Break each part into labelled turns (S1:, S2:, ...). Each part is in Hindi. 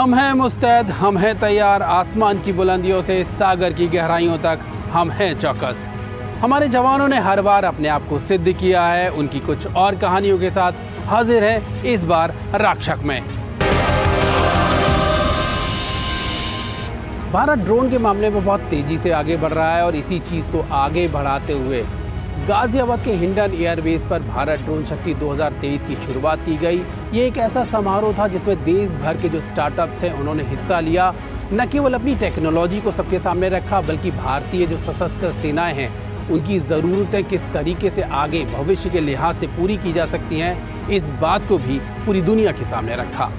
S1: हम हैं मुस्तैद, हम हैं तैयार। आसमान की बुलंदियों से सागर की गहराइयों तक हम हैं चौकस। हमारे जवानों ने हर बार अपने आप को सिद्ध किया है। उनकी कुछ और कहानियों के साथ हाजिर है इस बार रक्षक में। भारत ड्रोन के मामले में बहुत तेजी से आगे बढ़ रहा है और इसी चीज़ को आगे बढ़ाते हुए गाजियाबाद के हिंडन एयरबेस पर भारत ड्रोन शक्ति 2023 की शुरुआत की गई। ये एक ऐसा समारोह था जिसमें देश भर के जो स्टार्टअप्स हैं उन्होंने हिस्सा लिया। न केवल अपनी टेक्नोलॉजी को सबके सामने रखा, बल्कि भारतीय जो सशस्त्र सेनाएं हैं उनकी ज़रूरतें किस तरीके से आगे भविष्य के लिहाज से पूरी की जा सकती हैं, इस बात को भी पूरी दुनिया के सामने रखा।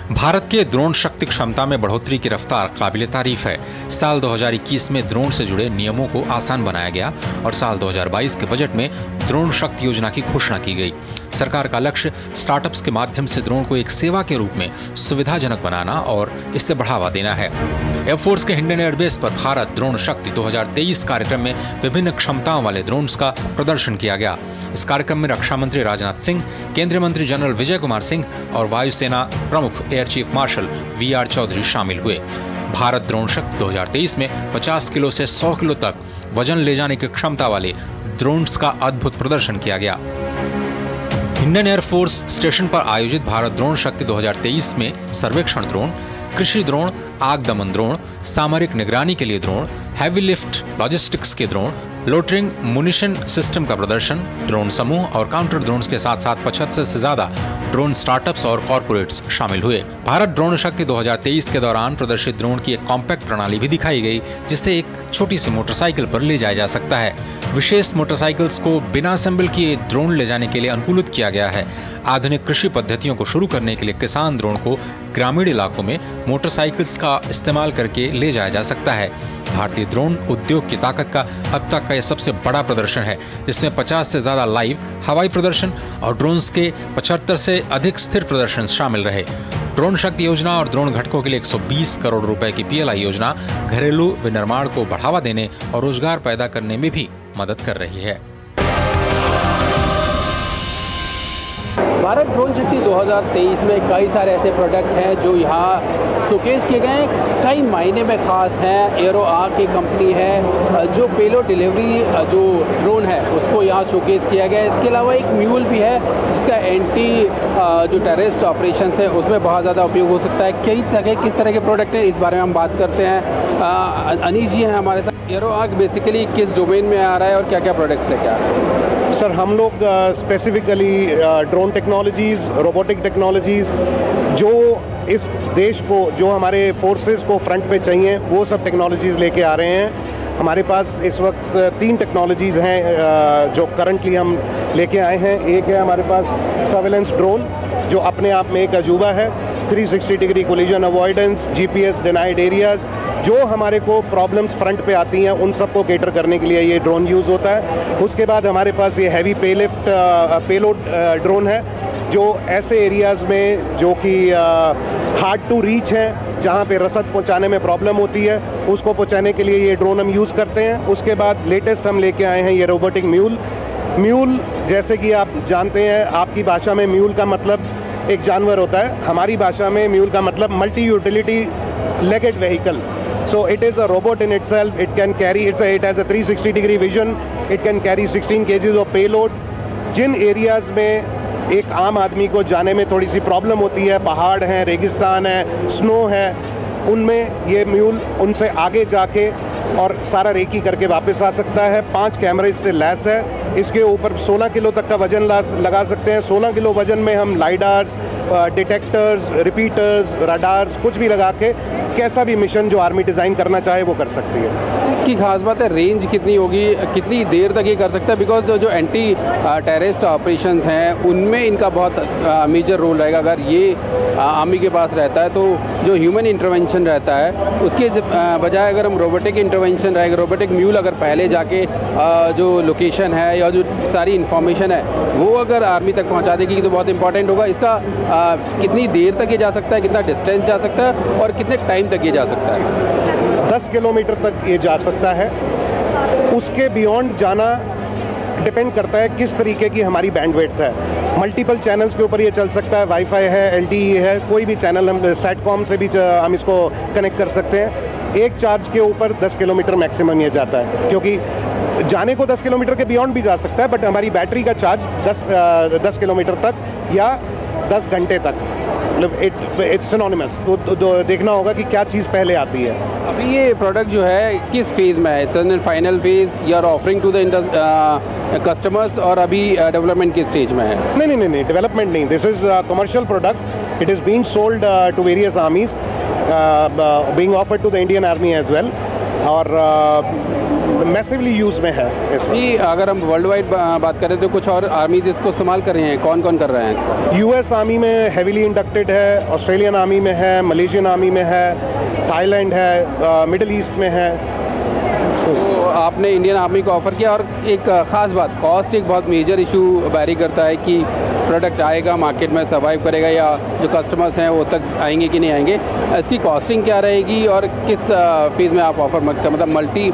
S2: भारत के ड्रोन शक्ति क्षमता में बढ़ोतरी की रफ्तार काबिल तारीफ है। साल 2021 में ड्रोन से जुड़े नियमों को आसान बनाया गया और साल 2022 के बजट में ड्रोन शक्ति योजना की घोषणा की गई। सरकार का लक्ष्य स्टार्टअप्स के माध्यम से ड्रोन को एक सेवा के रूप में सुविधाजनक बनाना और इससे बढ़ावा देना है। एयरफोर्स के हिंडन एयरबेस पर भारत ड्रोन शक्ति 2023 कार्यक्रम में विभिन्न क्षमताओं वाले ड्रोन्स का प्रदर्शन किया गया। इस कार्यक्रम में रक्षा मंत्री राजनाथ सिंह, केंद्रीय मंत्री जनरल विजय कुमार सिंह और वायुसेना प्रमुख air chief marshal VR Chaudhary शामिल हुए। भारत ड्रोन शक्ति 2023 में 50 किलो से 100 किलो तक वजन ले जाने की क्षमता वाले ड्रोन्स का अद्भुत प्रदर्शन किया गया। हिंडन एयरफोर्स स्टेशन पर आयोजित भारत ड्रोन शक्ति 2023 में सर्वेक्षण ड्रोन, कृषि ड्रोन, आग दमन ड्रोन, सामरिक निगरानी के लिए ड्रोन, हैवी लिफ्ट लॉजिस्टिक्स के ड्रोन, लोटरिंग मुनिशन सिस्टम का प्रदर्शन, ड्रोन समूह और काउंटर ड्रोन्स के साथ साथ 75 से ज्यादा ड्रोन स्टार्टअप्स और कॉर्पोरेट्स शामिल हुए। भारत ड्रोन शक्ति 2023 के दौरान प्रदर्शित ड्रोन की एक कॉम्पैक्ट प्रणाली भी दिखाई गई, जिसे एक छोटी सी मोटरसाइकिल पर ले जाया जा सकता है। विशेष मोटरसाइकिल्स को बिना असेंबल किए ड्रोन ले जाने के लिए अनुकूलित किया गया है। आधुनिक कृषि पद्धतियों को शुरू करने के लिए किसान ड्रोन को ग्रामीण इलाकों में मोटरसाइकिल्स का इस्तेमाल करके ले जाया जा सकता है। भारतीय ड्रोन उद्योग की ताकत का अब तक का यह सबसे बड़ा प्रदर्शन है, जिसमें 50 से ज्यादा लाइव हवाई प्रदर्शन और ड्रोन्स के 75 से अधिक स्थिर प्रदर्शन शामिल रहे। ड्रोन शक्ति योजना और ड्रोन घटकों के लिए 120 करोड़ रुपए की PLI योजना घरेलू विनिर्माण को बढ़ावा देने और रोजगार पैदा करने में भी मदद कर रही है।
S1: भारत ड्रोन शक्ति 2023 में कई सारे ऐसे प्रोडक्ट हैं जो यहाँ शोकेस किए गए हैं, कई मायने में ख़ास हैं। एरो आर्क की कंपनी है जो पेलोड डिलीवरी जो ड्रोन है उसको यहाँ शोकेस किया गया है। इसके अलावा एक म्यूल भी है जिसका एंटी जो टेररिस्ट ऑपरेशन है उसमें बहुत ज़्यादा उपयोग हो सकता है। किस तरह के प्रोडक्ट हैं इस बारे में हम बात करते हैं। अनीश जी हैं हमारे साथ। एरो आर्क बेसिकली किस डोमेन में आ रहा है और क्या क्या प्रोडक्ट्स लेके आ रहा है?
S3: सर, हम लोग specifically drone technologies, robotic technologies जो इस देश को, जो हमारे फोर्सेस को फ्रंट पे चाहिए, वो सब टेक्नोलॉजीज़ लेके आ रहे हैं। हमारे पास इस वक्त 3 टेक्नोलॉजीज़ हैं जो करंटली हम लेके आए हैं। एक है हमारे पास सर्वेलेंस ड्रोन जो अपने आप में एक अजूबा है, 360 degree collision avoidance, GPS denied areas, जो हमारे को प्रॉब्लम्स फ्रंट पे आती हैं उन सबको केटर करने के लिए ये ड्रोन यूज़ होता है। उसके बाद हमारे पास ये हैवी पेलोड ड्रोन है जो ऐसे एरियाज़ में जो कि हार्ड टू रीच हैं, जहाँ पे रसद पहुँचाने में प्रॉब्लम होती है, उसको पहुँचाने के लिए ये ड्रोन हम यूज़ करते हैं। उसके बाद लेटेस्ट हम लेके आए हैं ये रोबोटिक म्यूल। जैसे कि आप जानते हैं, आपकी भाषा में म्यूल का मतलब एक जानवर होता है, हमारी भाषा में म्यूल का मतलब multi utility legged vehicle. So it is a robot in itself. It can carry, it has a 360 degree vision. It can carry 16 kgs of payload. जिन एरियाज़ में एक आम आदमी को जाने में थोड़ी सी प्रॉब्लम होती है, पहाड़ हैं, रेगिस्तान है, स्नो है, उनमें ये म्यूल उनसे आगे जाके और सारा रेकी करके वापस आ सकता है। 5 कैमरे इससे लैस है। इसके ऊपर 16 किलो तक का वजन लगा सकते हैं। 16 किलो वजन में हम लाइडार्स, डिटेक्टर्स, रिपीटर्स, रडार्स कुछ भी लगा के कैसा भी मिशन जो आर्मी डिज़ाइन करना चाहे वो कर सकती है।
S1: इसकी खास बात है रेंज कितनी होगी, कितनी देर तक ये कर सकता है? बिकॉज जो एंटी टेररिस्ट ऑपरेशंस हैं उनमें इनका बहुत मेजर रोल रहेगा। अगर ये आर्मी के पास रहता है तो जो ह्यूमन इंटरवेंशन रहता है उसके बजाय अगर हम रोबोटिक इंटरवेंशन रहेगा, रोबोटिक म्यूल अगर पहले जाके जो लोकेशन है या जो सारी इन्फॉर्मेशन है वो अगर आर्मी तक पहुंचा देगी तो बहुत इंपॉर्टेंट होगा। इसका कितनी देर तक ये जा सकता है, कितना डिस्टेंस जा सकता है और कितने टाइम तक ये जा सकता है?
S3: 10 किलोमीटर तक ये जा सकता है। उसके बियॉन्ड जाना डिपेंड करता है किस तरीके की हमारी बैंडविड्थ है। मल्टीपल चैनल्स के ऊपर ये चल सकता है, वाईफाई है, LTE है, कोई भी चैनल हम सैटकॉम से भी हम इसको कनेक्ट कर सकते हैं। एक चार्ज के ऊपर 10 किलोमीटर मैक्सिमम ये जाता है, क्योंकि जाने को 10 किलोमीटर के बियॉन्ड भी जा सकता है, बट हमारी बैटरी का चार्ज 10 किलोमीटर तक या 10 घंटे तक, मतलब इट्स सिनोनिमस। तो देखना होगा कि क्या चीज़ पहले आती है।
S1: अभी ये प्रोडक्ट जो है किस फेज़ में है? It's in final phase, you are offering to the customers, और अभी डेवलपमेंट के स्टेज में है?
S3: नहीं, डेवलपमेंट नहीं, this is commercial product. It is being sold to various armies, being offered to the Indian army as well, और मैसिवली यूज़ में है इसमें।
S1: अगर हम वर्ल्ड वाइड बात करें तो कुछ और आर्मीज इसको इस्तेमाल कर रहे हैं, कौन कौन कर रहे हैं इसको?
S3: US आर्मी में हेविली इंडक्टेड है, ऑस्ट्रेलियन आर्मी में है, मलेशियन आर्मी में है, थाईलैंड है, मिडिल ईस्ट में है।
S1: तो आपने इंडियन आर्मी को ऑफ़र किया। और एक ख़ास बात, कॉस्ट एक बहुत मेजर इशू बैरी करता है कि प्रोडक्ट आएगा मार्केट में, सर्वाइव करेगा, या जो कस्टमर्स हैं वो तक आएंगे कि नहीं आएंगे। इसकी कॉस्टिंग क्या रहेगी और किस फेज़ में आप ऑफ़र मतलब मल्टी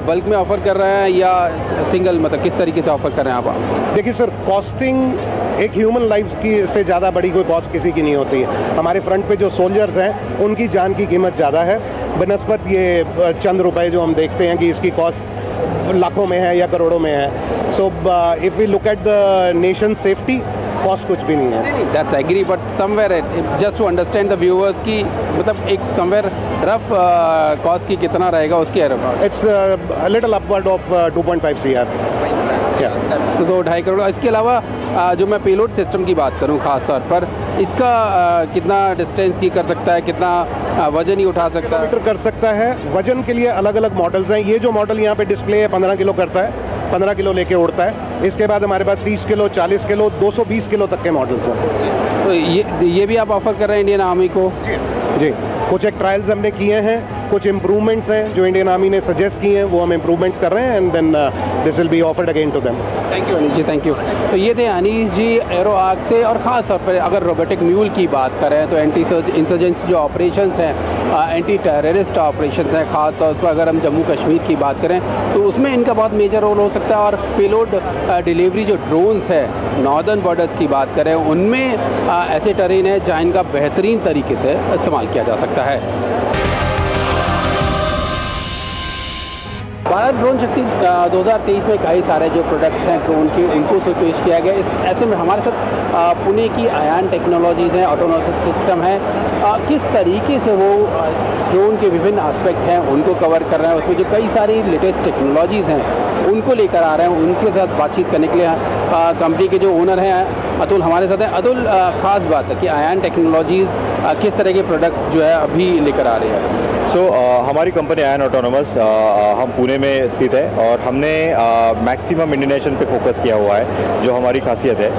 S1: बल्क में ऑफ़र कर रहे हैं या सिंगल, मतलब किस तरीके से ऑफ़र कर रहे हैं आप?
S3: देखिए सर, कॉस्टिंग एक ह्यूमन लाइफ की से ज़्यादा बड़ी कोई कॉस्ट किसी की नहीं होती है। हमारे फ्रंट पे जो सोल्जर्स हैं उनकी जान की कीमत ज़्यादा है बनस्पत ये चंद रुपए जो हम देखते हैं कि इसकी कॉस्ट लाखों में है या करोड़ों में है। So if we look at the nation safety, cost कुछ भी नहीं है।
S1: That's agree, but somewhere just to understand the viewers की, मतलब एक समवेयर रफ कॉस्ट की कितना रहेगा उसकी?
S3: It's little upward of 2.5 CR।
S1: तो 2.5 करोड़। इसके अलावा जो मैं पेलोड सिस्टम की बात करूं ख़ास तौर पर, इसका कितना डिस्टेंस ये कर सकता है, कितना वजन ही उठा सकता है?
S3: कर सकता है। वजन के लिए अलग अलग मॉडल्स हैं। ये जो मॉडल यहाँ पे डिस्प्ले है 15 किलो करता है, 15 किलो लेके उड़ता है। इसके बाद हमारे पास 30 किलो, 40 किलो, 220 किलो तक के मॉडल्स हैं।
S1: तो ये भी आप ऑफ़र कर रहे हैं इंडियन आर्मी को?
S3: जी, कुछ एक ट्रायल्स हमने किए हैं, कुछ इम्प्रूवमेंट्स हैं जो इंडियन आर्मी ने सजेस्ट किए हैं, वो हम इम्प्रूवमेंट्स कर रहे हैं, and then this will be offered again to them.
S1: Thank you Anish ji, thank you. तो ये थे अनीश जी एरो आर्क से। और ख़ास तौर पर अगर रोबोटिक म्यूल की बात करें तो एंटी इंसर्जेंसी जो ऑपरेशंस हैं, एंटी टेररिस्ट ऑपरेशंस हैं, ख़ास तौर पर अगर हम जम्मू कश्मीर की बात करें तो उसमें इनका बहुत मेजर रोल हो सकता है। और पेलोड डिलीवरी जो ड्रोन्स है, नॉर्दर्न बॉर्डर्स की बात करें, उनमें ऐसे टरेन है जहाँ इनका बेहतरीन तरीके से इस्तेमाल किया जा सकता है। भारत ड्रोन शक्ति 2023 में कई सारे जो प्रोडक्ट्स हैं ड्रोन के, उनको से पेश किया गया। ऐसे में हमारे साथ पुणे की आयान टेक्नोलॉजीज़ हैं, ऑटोनोमस सिस्टम है, किस तरीके से वो ड्रोन के विभिन्न एस्पेक्ट हैं उनको कवर कर रहे हैं। उसमें जो कई सारी लेटेस्ट टेक्नोलॉजीज़ हैं उनको लेकर आ रहे हैं। उनके साथ बातचीत करने के लिए कंपनी के जो ओनर हैं अतुल हमारे साथ हैं। अतुल, ख़ास बात है कि आयान टेक्नोलॉजीज़ किस तरह के प्रोडक्ट्स जो है अभी लेकर आ रही है?
S4: हमारी कंपनी आयन ऑटोनोमस हम पुणे में स्थित है और हमने मैक्सिमम इंडियनेशन पे फोकस किया हुआ है, जो हमारी खासियत है।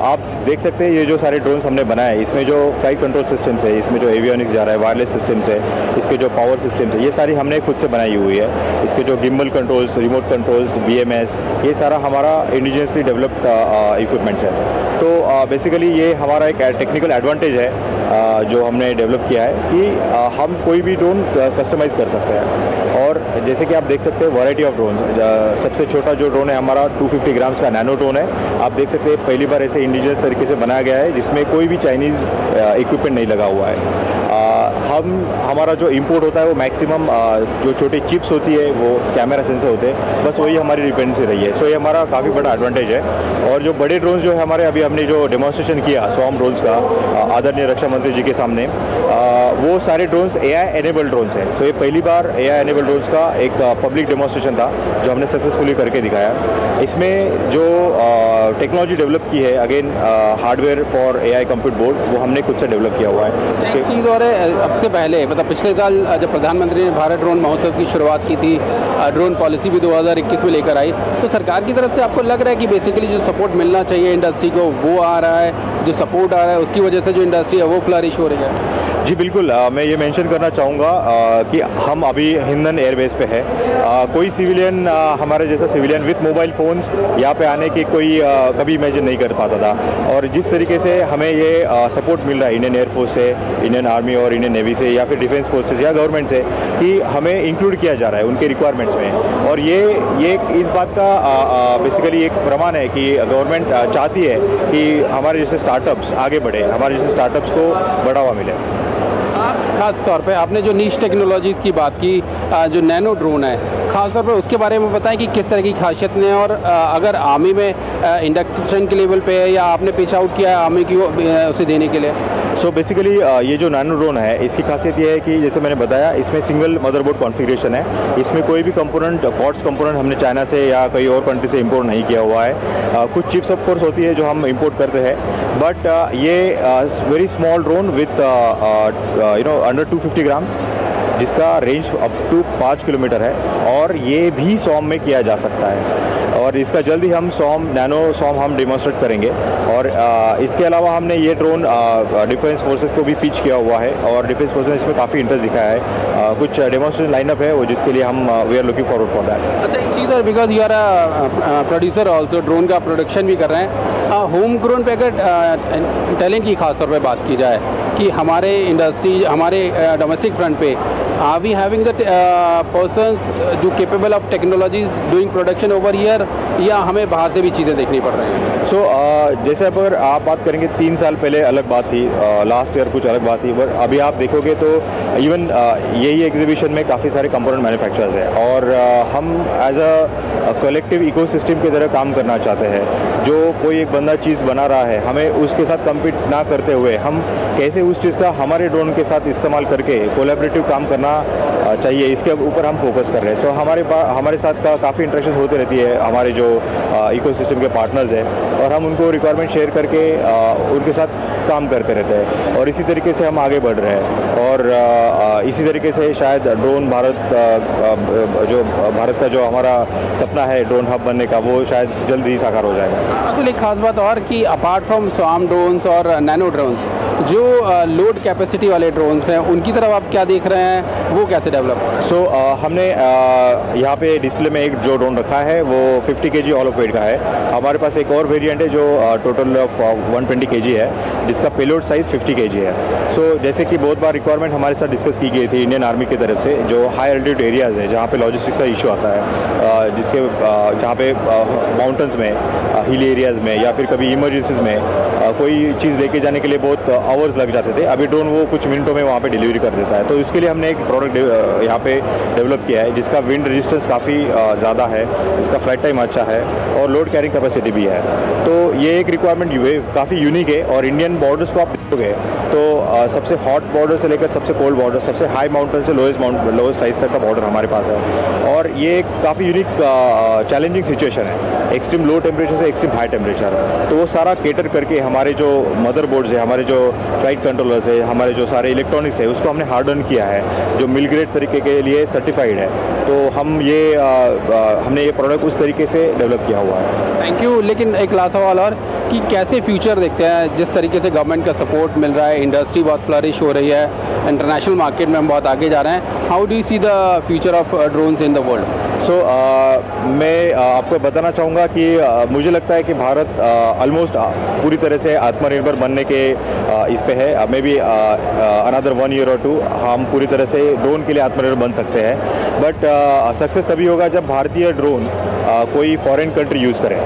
S4: आप देख सकते हैं ये जो सारे ड्रोन्स हमने बनाए, इसमें जो फ्लाइट कंट्रोल सिस्टम्स है, इसमें जो एवियोनिक्स जा रहा है, वायरलेस सिस्टम्स है, इसके जो पावर सिस्टम्स है, ये सारी हमने खुद से बनाई हुई है। इसके जो gimbal controls, remote controls, BMS, ये सारा हमारा इंडिजियसली डेवलप्ड इक्विपमेंट्स है। तो बेसिकली ये हमारा एक टेक्निकल एडवांटेज है जो हमने डेवलप किया है कि हम कोई भी ड्रोन कस्टमाइज़ कर सकते हैं। और जैसे कि आप देख सकते हैं वैरायटी ऑफ ड्रोन, सबसे छोटा जो ड्रोन है हमारा 250 ग्राम्स का नैनो ड्रोन है। आप देख सकते हैं पहली बार ऐसे इंडिजियस तरीके से बनाया गया है जिसमें कोई भी चाइनीज़ इक्विपमेंट नहीं लगा हुआ है। हमारा जो इंपोर्ट होता है वो मैक्सिमम जो छोटी चिप्स होती है वो कैमरा सेंसर होते हैं, बस वही हमारी डिपेंडेंसी रही है। सो ये हमारा काफ़ी बड़ा एडवांटेज है। और जो बड़े ड्रोन्स जो है हमारे, अभी हमने जो डेमोन्स्ट्रेशन किया स्वार्म ड्रोन्स का आदरणीय रक्षा मंत्री जी के सामने, वो सारे ड्रोन्स AI एनेबल्ड ड्रोन्स हैं। सो ये पहली बार AI एनेबल्ड ड्रोन्स का एक पब्लिक डेमोन्स्ट्रेशन था जो हमने सक्सेसफुली करके दिखाया। इसमें जो टेक्नोलॉजी डेवलप की है, again hardware for AI compute board, वो हमने खुद से डेवलप किया हुआ है।
S1: इसके चीज़ और अब से पहले, मतलब पिछले साल जब प्रधानमंत्री ने भारत ड्रोन महोत्सव की शुरुआत की थी, ड्रोन पॉलिसी भी 2021 में लेकर आई, तो सरकार की तरफ से आपको लग रहा है कि बेसिकली जो सपोर्ट मिलना चाहिए इंडस्ट्री को वो आ रहा है, जो सपोर्ट आ रहा है उसकी वजह से जो इंडस्ट्री है वो फ्लरिश हो रही है?
S4: जी बिल्कुल, मैं ये मेंशन करना चाहूँगा कि हम अभी हिंडन एयरबेस पे है। कोई सिविलियन हमारे जैसा सिविलियन विथ मोबाइल फ़ोन्स यहाँ पे आने की कोई कभी इमेजिन नहीं कर पाता था, और जिस तरीके से हमें ये सपोर्ट मिल रहा है इंडियन एयरफोर्स से, इंडियन आर्मी और इंडियन नेवी से, या फिर डिफेंस फोर्सेस या गवर्नमेंट से, कि हमें इंक्लूड किया जा रहा है उनके रिक्वायरमेंट्स में। और ये इस बात का बेसिकली एक प्रमाण है कि गवर्नमेंट चाहती है कि हमारे जैसे स्टार्टअप्स आगे बढ़े, हमारे जैसे स्टार्टअप्स को बढ़ावा मिले।
S1: खास तौर पे आपने जो नीश टेक्नोलॉजीज़ की बात की, जो नैनो ड्रोन है, खास तौर पे उसके बारे में बताएं कि किस तरह की खासियत है, और अगर आर्मी में इंडक्शन के लेवल पे है या आपने पिच आउट किया है आर्मी की उसे देने के लिए।
S4: सो बेसिकली ये जो नैनो ड्रोन है, इसकी खासियत ये है कि जैसे मैंने बताया, इसमें सिंगल मदरबोर्ड कॉन्फ़िगरेशन है। इसमें कोई भी कंपोनेंट, कॉर्ड्स कंपोनेंट हमने चाइना से या कई और कंट्री से इंपोर्ट नहीं किया हुआ है। कुछ चिप्स ऑफ कोर्स होती है जो हम इंपोर्ट करते हैं, बट ये very small drone with under 250 grams, जिसका रेंज अप टू 5 किलोमीटर है, और ये भी सॉम में किया जा सकता है। और इसका जल्दी हम नैनो सॉम हम डेमोन्स्ट्रेट करेंगे। और इसके अलावा हमने ये ड्रोन डिफेंस फोर्सेस को भी पिच किया हुआ है, और डिफेंस फोर्सेस ने इसमें काफ़ी इंटरेस्ट दिखाया है। कुछ डेमोन्स्ट्रेशन लाइनअप है वो, जिसके लिए हम we are looking forward for that.
S1: अच्छा, एक चीज़ और, because you are producer also, drone का प्रोडक्शन भी कर रहे हैं। होम ग्रोन पे अगर टैलेंट की खास तौर पे बात की जाए कि हमारे इंडस्ट्री, हमारे डोमेस्टिक फ्रंट पे are we having the persons जो capable of technologies doing production over year, या हमें बाहर से भी चीज़ें देखनी पड़ रही हैं?
S4: सो जैसे अगर आप बात करेंगे 3 साल पहले अलग बात थी, लास्ट ईयर कुछ अलग बात थी, पर अभी आप देखोगे तो इवन यही एग्जीबिशन में काफ़ी सारे कंपोनेंट मैन्युफैक्चरर्स हैं, और हम एज अ कलेक्टिव इकोसिस्टम की तरह काम करना चाहते हैं। जो कोई एक बंदा चीज़ बना रहा है, हमें उसके साथ कम्पीट ना करते हुए हम कैसे उस चीज़ का हमारे ड्रोन के साथ इस्तेमाल करके कोलैबोरेटिव काम करना चाहिए, इसके ऊपर हम फोकस कर रहे हैं। सो हमारे साथ का काफ़ी इंटरेक्शन होती रहती है हमारे जो इकोसिस्टम के पार्टनर्स हैं, और हम उनको रिक्वायरमेंट शेयर करके उनके साथ काम करते रहते हैं, और इसी तरीके से हम आगे बढ़ रहे हैं। और इसी तरीके से शायद ड्रोन भारत का जो हमारा सपना है ड्रोन हब बनने का, वो शायद जल्द ही साकार हो जाएगा।
S1: तो एक खास बात और कि अपार्ट फ्रॉम स्वार्म ड्रोन्स और नैनो ड्रोन्स, जो लोड कैपेसिटी वाले ड्रोन्स हैं, उनकी तरफ आप क्या देख रहे हैं, वो कैसे डेवलप हो रहा है?
S4: सो हमने यहाँ पे डिस्प्ले में एक जो ड्रोन रखा है वो 50 kg ऑलोपेड का है। हमारे पास एक और वेरिएंट है जो टोटल 120 kg है, जिसका पेलोड साइज़ 50 kg है। सो जैसे कि बहुत बार रिक्वायरमेंट हमारे साथ डिस्कस की गई थी इंडियन आर्मी की तरफ से, जो हाई एल्टीट्यूड एरियाज़ है जहाँ पे लॉजिस्टिक का इशू आता है, जहाँ पे माउंटेंस में, हिल एरियाज़ में, या फिर कभी इमरजेंसीज में कोई चीज़ लेके जाने के लिए बहुत आवर्स लग जाते थे। अभी ड्रोन वो कुछ मिनटों में वहाँ पे डिलीवरी कर देता है। तो इसके लिए हमने एक प्रोडक्ट यहाँ पे डेवलप किया है, जिसका विंड रेजिस्टेंस काफ़ी ज़्यादा है, इसका फ्लाइट टाइम अच्छा है, और लोड कैरिंग कैपेसिटी भी है। तो ये एक रिक्वायरमेंट काफ़ी यूनिक है। और इंडियन बॉर्डर्स को आप देखोगे तो सबसे हॉट बॉर्डर से लेकर सबसे कोल्ड बॉर्डर, सबसे हाई माउंटेन से लोएस्ट साइज तक का बॉर्डर हमारे पास है। और ये काफ़ी यूनिक चैलेंजिंग सिचुएशन है, एक्सट्रीम लो टेम्परेचर से एक्सट्रीम हाई टेम्परेचर। तो वो सारा केटर करके हमारे जो मदर बोर्ड्स है, हमारे जो फ्लाइट कंट्रोलर्स है, हमारे जो सारे इलेक्ट्रॉनिक्स है, उसको हमने हार्डन किया है, जो मिल ग्रेड तरीके के लिए सर्टिफाइड है। तो हमने ये प्रोडक्ट उस तरीके से डेवलप किया हुआ है।
S1: Thank you. लेकिन एक लास्ट सवाल और, कि कैसे फ्यूचर देखते हैं, जिस तरीके से गवर्नमेंट का सपोर्ट मिल रहा है, इंडस्ट्री बहुत फ्लरिश हो रही है, इंटरनेशनल मार्केट में हम बहुत आगे जा रहे हैं, how do you see the future of drones in the world?
S4: So मैं आपको बताना चाहूँगा कि मुझे लगता है कि भारत ऑलमोस्ट पूरी तरह से आत्मनिर्भर बनने के इस पे है। May be another 1 year or 2 हम पूरी तरह से ड्रोन के लिए आत्मनिर्भर बन सकते हैं। बट सक्सेस तभी होगा जब भारतीय ड्रोन कोई फॉरेन कंट्री यूज़ करे।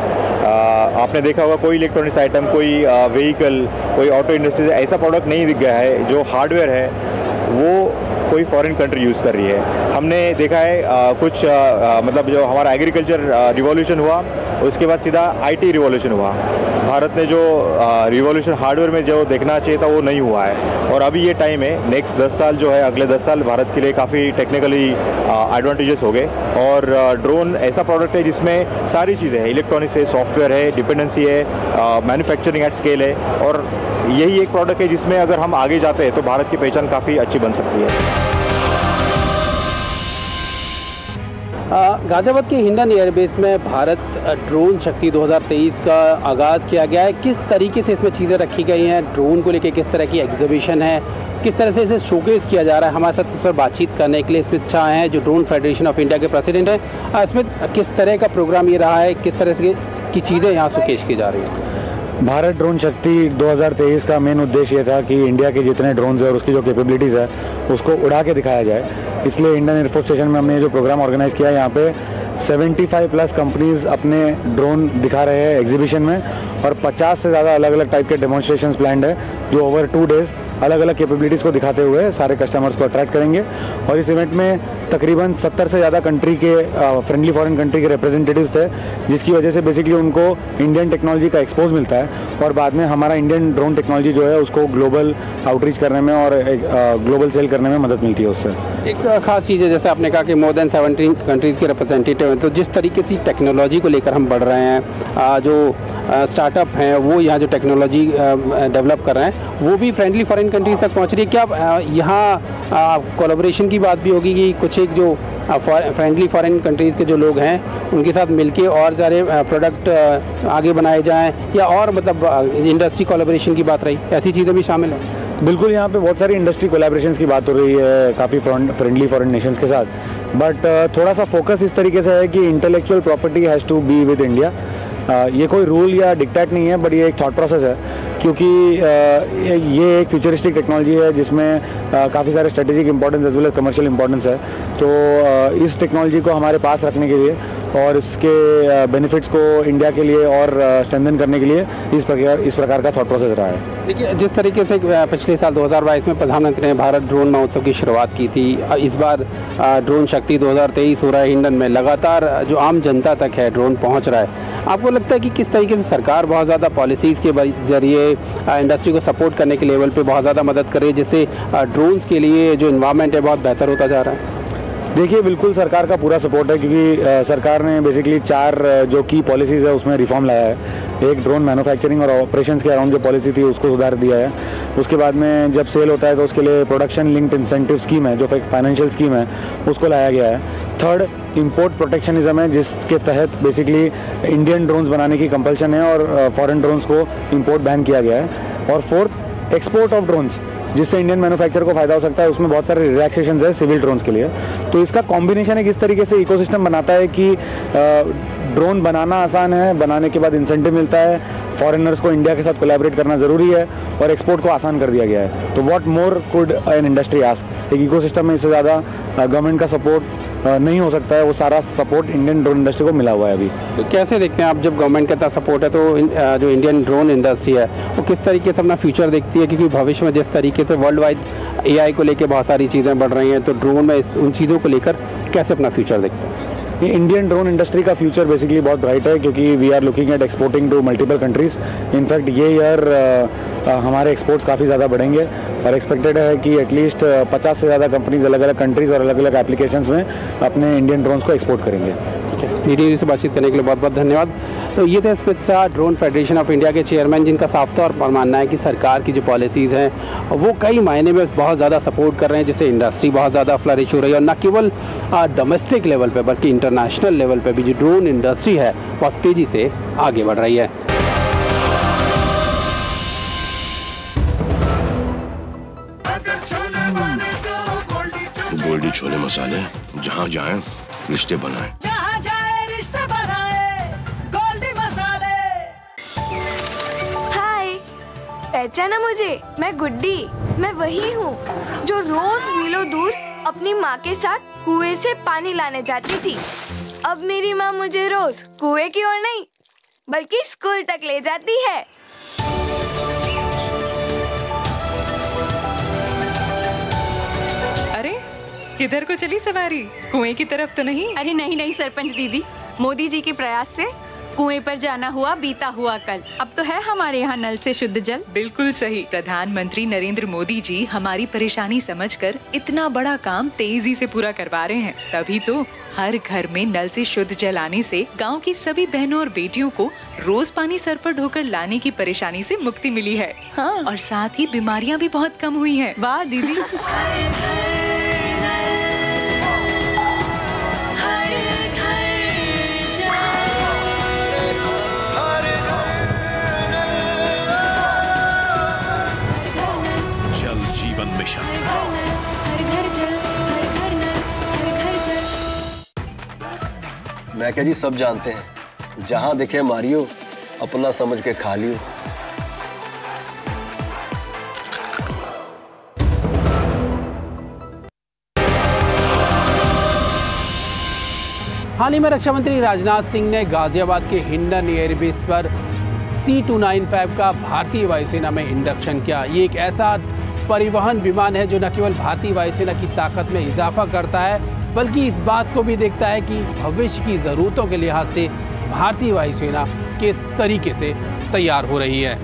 S4: आपने देखा होगा कोई इलेक्ट्रॉनिक्स आइटम, कोई व्हीकल, कोई ऑटो इंडस्ट्री ऐसा प्रोडक्ट नहीं दिख गया है जो हार्डवेयर है वो कोई फॉरेन कंट्री यूज़ कर रही है। हमने देखा है कुछ मतलब जो हमारा एग्रीकल्चर रिवॉल्यूशन हुआ, उसके बाद सीधा IT रिवॉल्यूशन हुआ। भारत ने जो रिवॉल्यूशन हार्डवेयर में जो देखना चाहिए था वो नहीं हुआ है। और अभी ये टाइम है, नेक्स्ट 10 साल जो है, अगले 10 साल भारत के लिए काफ़ी टेक्निकली एडवांटेजेस हो गए। और ड्रोन ऐसा प्रोडक्ट है जिसमें सारी चीज़ें हैं, इलेक्ट्रॉनिक्स है, सॉफ्टवेयर है, डिपेंडेंसी है, मैन्युफैक्चरिंग एट स्केल है। और यही एक प्रोडक्ट है जिसमें अगर हम आगे जाते हैं तो भारत की पहचान काफ़ी अच्छी बन सकती है।
S1: गाजियाबाद के हिंडन एयरबेस में भारत ड्रोन शक्ति 2023 का आगाज़ किया गया है। किस तरीके से इसमें चीज़ें रखी गई हैं, ड्रोन को लेकर किस तरह की एग्जीबिशन है, किस तरह से इसे शोकेस किया जा रहा है। हमारे साथ इस पर बातचीत करने के लिए स्मित शाह हैं, जो ड्रोन फेडरेशन ऑफ इंडिया के प्रेसिडेंट हैं। स्मित, किस तरह का प्रोग्राम ये रहा है, किस तरह से की चीज़ें यहाँ शोकेस की जा रही हैं?
S5: भारत ड्रोन शक्ति 2023 का मेन उद्देश्य ये था कि इंडिया के जितने ड्रोन्स है और उसकी जो कैपेबिलिटीज़ है उसको उड़ा के दिखाया जाए। इसलिए इंडियन एयरफोर्स स्टेशन में हमने जो प्रोग्राम ऑर्गेनाइज़ किया है, यहाँ पे 75+ कंपनीज अपने ड्रोन दिखा रहे हैं एग्जीबिशन में, और 50 से ज़्यादा अलग अलग टाइप के डेमोन्स्ट्रेशंस प्लान्ड है जो ओवर 2 डेज़ अलग अलग कैपेबिलिटीज़ को दिखाते हुए सारे कस्टमर्स को अट्रैक्ट करेंगे। और इस इवेंट में तकरीबन 70 से ज़्यादा कंट्री के फ्रेंडली फॉरेन कंट्री के रिप्रेजेंटेटिव्स थे, जिसकी वजह से बेसिकली उनको इंडियन टेक्नोलॉजी का एक्सपोज मिलता है और बाद में हमारा इंडियन ड्रोन टेक्नोलॉजी जो है उसको ग्लोबल आउटरीच करने में और ग्लोबल सेल करने में मदद मिलती है उससे।
S1: एक खास चीज़ है, जैसे आपने कहा कि मोर देन 17 कंट्रीज़ के रिप्रेजेंटेटिव हैं, तो जिस तरीके से टेक्नोलॉजी को लेकर हम बढ़ रहे हैं, जो स्टार्टअप हैं वो यहाँ जो टेक्नोलॉजी डेवलप कर रहे हैं वो भी फ्रेंडली फॉरेन कंट्रीज़ तक पहुँच रही है। क्या यहाँ कोलैबोरेशन की बात भी होगी कि कुछ एक जो फ्रेंडली फॉरेन कंट्रीज़ के जो लोग हैं उनके साथ मिलके और सारे प्रोडक्ट आगे बनाए जाएँ, या और मतलब इंडस्ट्री कोलैबोरेशन की बात रही, ऐसी चीज़ें भी शामिल हैं?
S5: बिल्कुल, यहाँ पे बहुत सारी इंडस्ट्री कोलैबोरेशंस की बात हो रही है काफ़ी फ्रेंडली फॉरेन नेशंस के साथ, बट थोड़ा सा फोकस इस तरीके से है कि intellectual property has to be with India. ये कोई रूल या डिक्टेट नहीं है, बट ये एक थॉट प्रोसेस है, क्योंकि ये एक फ्यूचरिस्टिक टेक्नोलॉजी है जिसमें काफ़ी सारे strategic importance as well as commercial importance है। तो इस टेक्नोलॉजी को हमारे पास रखने के लिए और इसके बेनिफिट्स को इंडिया के लिए और स्ट्रेंथन करने के लिए इस प्रकार का थॉट प्रोसेस रहा है।
S1: देखिए, जिस तरीके से पिछले साल 2022 में प्रधानमंत्री ने भारत ड्रोन महोत्सव की शुरुआत की थी, इस बार ड्रोन शक्ति 2023 हो रहा है हिंडन में, लगातार जो आम जनता तक है ड्रोन पहुंच रहा है। आपको लगता है कि किस तरीके से सरकार बहुत ज़्यादा पॉलिसीज़ के जरिए इंडस्ट्री को सपोर्ट करने के लेवल पे बहुत ज़्यादा मदद कर रही है, जिससे ड्रोन्स के लिए जो इन्वायरमेंट है बहुत बेहतर होता जा रहा है?
S5: देखिए, बिल्कुल सरकार का पूरा सपोर्ट है, क्योंकि सरकार ने बेसिकली 4 जो की पॉलिसीज़ है उसमें रिफॉर्म लाया है। एक ड्रोन मैन्युफैक्चरिंग और ऑपरेशंस के अराउंड जो पॉलिसी थी उसको सुधार दिया है। उसके बाद में जब सेल होता है तो उसके लिए प्रोडक्शन लिंक्ड इंसेंटिव स्कीम है, जो फाइनेंशियल स्कीम है, उसको लाया गया है। थर्ड, इंपोर्ट प्रोटेक्शनिज्म है, जिसके तहत बेसिकली इंडियन ड्रोन्स बनाने की कंपल्शन है और फॉरेन ड्रोन्स को इंपोर्ट बैन किया गया है। और फोर्थ, एक्सपोर्ट ऑफ ड्रोन्स, जिससे इंडियन मैन्युफैक्चर को फायदा हो सकता है, उसमें बहुत सारे रिलैक्सेशंस है सिविल ड्रोन्स के लिए। तो इसका कॉम्बिनेशन एक इस तरीके से इकोसिस्टम बनाता है कि ड्रोन बनाना आसान है, बनाने के बाद इंसेंटिव मिलता है, फॉरेनर्स को इंडिया के साथ कोलैबोरेट करना ज़रूरी है और एक्सपोर्ट को आसान कर दिया गया है। तो what more could an industry ask. एक इकोसिस्टम में इससे ज़्यादा गवर्नमेंट का सपोर्ट नहीं हो सकता है, वो सारा सपोर्ट इंडियन ड्रोन इंडस्ट्री को मिला हुआ है अभी।
S1: तो कैसे देखते हैं आप, जब गवर्नमेंट का इतना सपोर्ट है तो जो इंडियन ड्रोन इंडस्ट्री है वो किस तरीके से अपना फ्यूचर देखती है? क्योंकि भविष्य में जिस तरीके से वर्ल्ड वाइड AI को लेकर बहुत सारी चीज़ें बढ़ रही हैं, तो ड्रोन में उन चीज़ों को लेकर कैसे अपना फ्यूचर देखते हैं?
S5: इंडियन ड्रोन इंडस्ट्री का फ्यूचर बेसिकली बहुत ब्राइट है, क्योंकि we are looking at exporting to multiple countries. In fact ये ईयर हमारे एक्सपोर्ट्स काफ़ी ज़्यादा बढ़ेंगे और एक्सपेक्टेड है कि एटलीस्ट 50 से ज़्यादा कंपनीज अलग अलग कंट्रीज़ और अलग अलग एप्लीकेशंस में अपने इंडियन ड्रोन्स को एक्सपोर्ट करेंगे।
S1: मीडिया से बातचीत करने के लिए बहुत बहुत धन्यवाद। तो ये थे Smit Shah, drone federation of India के चेयरमैन, जिनका साफ तौर पर मानना है कि सरकार की जो पॉलिसीज़ हैं वो कई मायने में बहुत ज़्यादा सपोर्ट कर रहे हैं, जिससे इंडस्ट्री बहुत ज़्यादा फ्लरिश हो रही है और न केवल डोमेस्टिक लेवल पे बल्कि इंटरनेशनल लेवल पे भी जो ड्रोन इंडस्ट्री है बहुत तेज़ी से आगे बढ़ रही है।
S6: गोल्डी छोले मसाले, जहाँ जाएं रिश्ते बनाएं।
S7: जहाँ जाए रिश्ते बनाए, गोल्डी मसाले।
S8: हाय, पहचाना मुझे? मैं गुड्डी। मैं वही हूँ जो रोज मीलों दूर अपनी माँ के साथ कुएं से पानी लाने जाती थी। अब मेरी माँ मुझे रोज कुएं की ओर नहीं बल्कि स्कूल तक ले जाती है।
S9: किधर को चली सवारी? कुएं की तरफ तो नहीं?
S10: अरे नहीं नहीं सरपंच दीदी, मोदी जी के प्रयास से कुएं पर जाना हुआ बीता हुआ कल। अब तो है हमारे यहाँ नल से शुद्ध जल।
S9: बिल्कुल सही। प्रधानमंत्री नरेंद्र मोदी जी हमारी परेशानी समझकर इतना बड़ा काम तेजी से पूरा करवा रहे हैं। तभी तो हर घर में नल से शुद्ध जल आने से गांव की सभी बहनों और बेटियों को रोज पानी सर पर ढोकर लाने की परेशानी से मुक्ति मिली है।
S10: हाँ।
S9: और साथ ही बीमारियाँ भी बहुत कम हुई है।
S10: वाह दीदी।
S11: मैं क्या जी, सब जानते हैं, जहां दिखे मारियो, अपना समझ के खा लियो।
S1: हाल ही में रक्षा मंत्री राजनाथ सिंह ने गाजियाबाद के हिंडन एयरबेस पर C-295 का भारतीय वायुसेना में इंडक्शन किया। ये एक ऐसा परिवहन विमान है जो न केवल भारतीय वायुसेना की ताकत में इजाफा करता है, बल्कि इस बात को भी देखता है कि भविष्य की ज़रूरतों के लिहाज से भारतीय वायुसेना किस तरीके से तैयार हो रही है।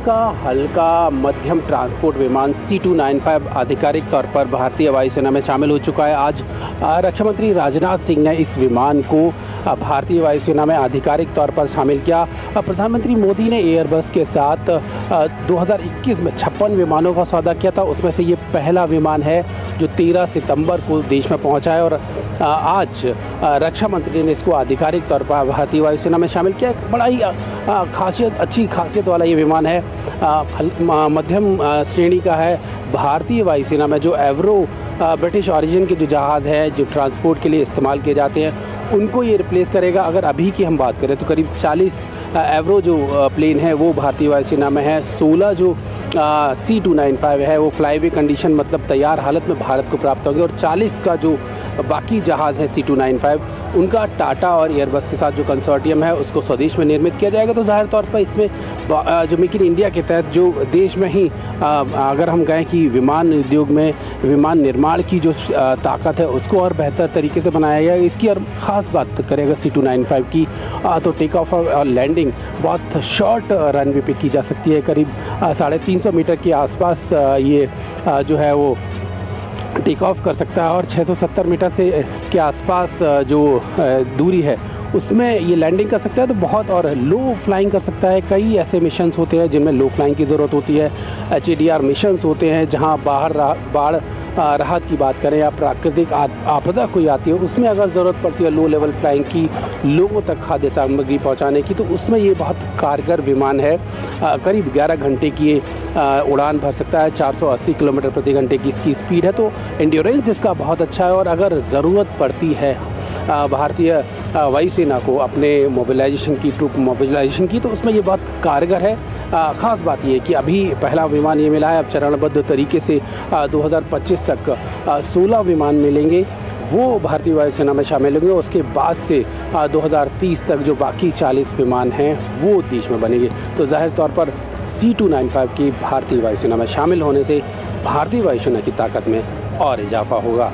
S1: का हल्का मध्यम ट्रांसपोर्ट विमान C-295 आधिकारिक तौर पर भारतीय वायुसेना में शामिल हो चुका है। आज रक्षा मंत्री राजनाथ सिंह ने इस विमान को भारतीय वायुसेना में आधिकारिक तौर पर शामिल किया। प्रधानमंत्री मोदी ने एयरबस के साथ 2021 में 56 विमानों का सौदा किया था। उसमें से ये पहला विमान है जो 13 सितंबर को देश में पहुंचा है और आज रक्षा मंत्री ने इसको आधिकारिक तौर पर भारतीय वायुसेना में शामिल किया। एक बड़ा ही अच्छी खासियत वाला ये विमान है, मध्यम श्रेणी का है। भारतीय वायुसेना में जो एवरो ब्रिटिश ओरिजिन के जो जहाज़ हैं जो ट्रांसपोर्ट के लिए इस्तेमाल किए जाते हैं उनको ये रिप्लेस करेगा। अगर अभी की हम बात करें तो करीब 40 एवरो जो प्लेन है वो भारतीय वायुसेना में है। 16 जो C-295 है वो फ्लाईवे कंडीशन मतलब तैयार हालत में भारत को प्राप्त होंगे और 40 का जो बाकी जहाज़ है C-295 उनका टाटा और एयरबस के साथ जो कंसोर्टियम है उसको स्वदेश में निर्मित किया जाएगा। तो ज़ाहिर तौर पर इसमें जो मेक इन इंडिया के तहत जो देश में ही अगर हम कहें कि विमान उद्योग में विमान निर्माण की जो ताकत है उसको और बेहतर तरीके से बनाया गया। इसकी और ख़ास बात करेगा C-295 की तो टेक ऑफ और लैंडिंग बहुत शॉर्ट रनवे पे की जा सकती है। करीब 350 मीटर के आसपास ये जो है वो टेक ऑफ कर सकता है और 670 मीटर से के आसपास जो दूरी है उसमें ये लैंडिंग कर सकता है। तो बहुत और लो फ्लाइंग कर सकता है। कई ऐसे मिशंस होते हैं जिनमें लो फ्लाइंग की ज़रूरत होती है। HADR मिशंस होते हैं जहां बाढ़ राहत की बात करें या प्राकृतिक आपदा कोई आती है उसमें अगर ज़रूरत पड़ती है लो लेवल फ्लाइंग की, लोगों तक खाद्य सामग्री पहुंचाने की, तो उसमें ये बहुत कारगर विमान है। करीब 11 घंटे की उड़ान भर सकता है। 480 किलोमीटर प्रति घंटे की इसकी स्पीड है। तो एंड्योरेंस इसका बहुत अच्छा है और अगर ज़रूरत पड़ती है भारतीय वायुसेना को अपने मोबिलाइजेशन की, ट्रूप मोबिलाइजेशन की, तो उसमें ये बहुत कारगर है। ख़ास बात ये है कि अभी पहला विमान ये मिला है, अब चरणबद्ध तरीके से 2025 तक 16 विमान मिलेंगे वो भारतीय वायुसेना में शामिल होंगे। उसके बाद से 2030 तक जो बाकी 40 विमान हैं वो देश में बनेंगे। तो ज़ाहिर तौर पर C-295 की भारतीय वायुसेना में शामिल होने से भारतीय वायुसेना की ताकत में और इजाफा होगा।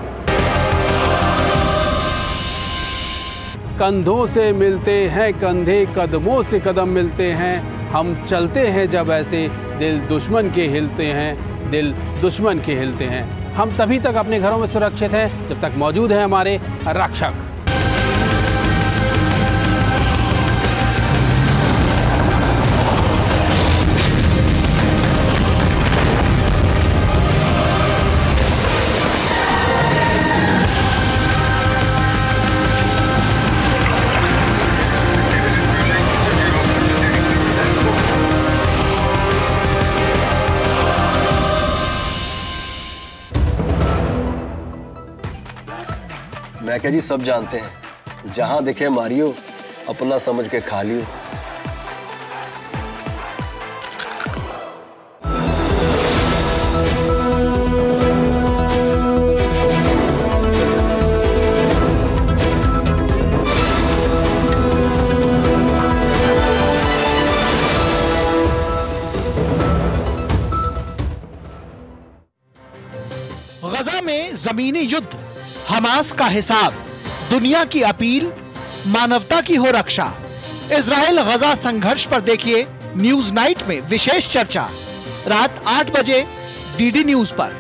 S1: कंधों से मिलते हैं कंधे, कदमों से कदम मिलते हैं, हम चलते हैं जब ऐसे, दिल दुश्मन के हिलते हैं, दिल दुश्मन के हिलते हैं। हम तभी तक अपने घरों में सुरक्षित हैं जब तक मौजूद हैं हमारे रक्षक।
S11: मैं क्या जी, सब जानते हैं, जहां दिखे मारियो, अपना समझ के खा लियो।
S12: गजा में जमीनी युद्ध, हमास का हिसाब, दुनिया की अपील, मानवता की हो रक्षा। इजराइल गजा संघर्ष पर देखिए न्यूज नाइट में विशेष चर्चा, रात 8 बजे DD न्यूज पर।